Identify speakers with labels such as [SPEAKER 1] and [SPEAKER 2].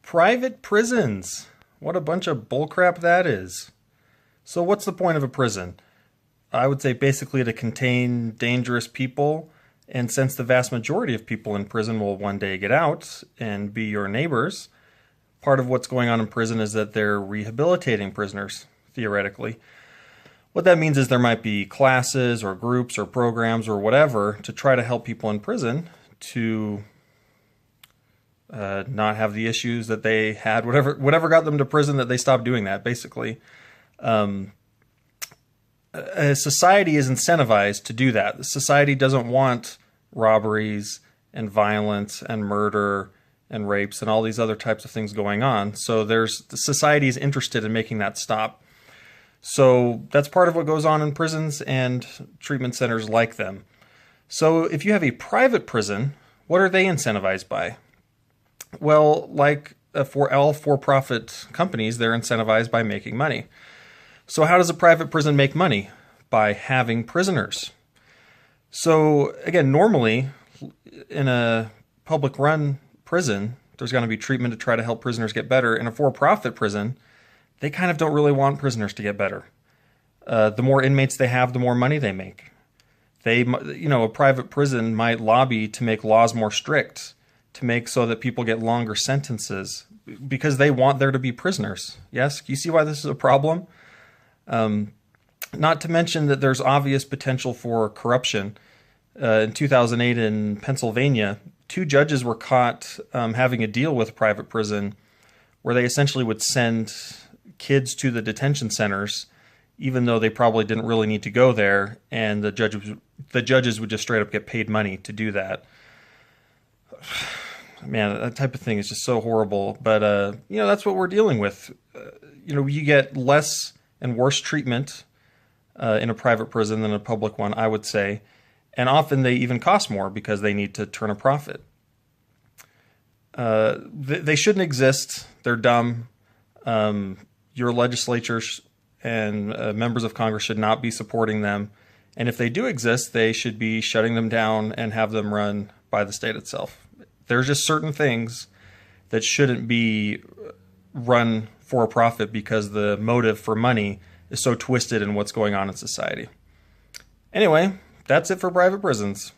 [SPEAKER 1] Private prisons. What a bunch of bullcrap that is. So what's the point of a prison? I would say basically to contain dangerous people, and since the vast majority of people in prison will one day get out and be your neighbors, part of what's going on in prison is that they're rehabilitating prisoners, theoretically. What that means is there might be classes or groups or programs or whatever to try to help people in prison to not have the issues that they had, whatever got them to prison, that they stopped doing that, basically. A society is incentivized to do that. The society doesn't want robberies and violence and murder and rapes and all these other types of things going on. So the society is interested in making that stop. So that's part of what goes on in prisons and treatment centers like them. So if you have a private prison, what are they incentivized by? Well, like for all for-profit companies, they're incentivized by making money. So how does a private prison make money? By having prisoners. So again, normally in a public-run prison, there's going to be treatment to try to help prisoners get better. In a for-profit prison, they kind of don't really want prisoners to get better. The more inmates they have, the more money they make. A private prison might lobby to make laws more strict, to make so that people get longer sentences, because they want there to be prisoners. Yes? You see why this is a problem? Not to mention that there's obvious potential for corruption. In 2008 in Pennsylvania, 2 judges were caught having a deal with a private prison where they essentially would send kids to the detention centers, even though they probably didn't really need to go there, and the judges would just straight up get paid money to do that. Man, that type of thing is just so horrible. But, that's what we're dealing with. You get less and worse treatment in a private prison than a public one, I would say. And often they even cost more because they need to turn a profit. They shouldn't exist. They're dumb. Your legislatures and members of Congress should not be supporting them. And if they do exist, they should be shutting them down and have them run by the state itself. There's just certain things that shouldn't be run for a profit because the motive for money is so twisted in what's going on in society. Anyway, that's it for private prisons.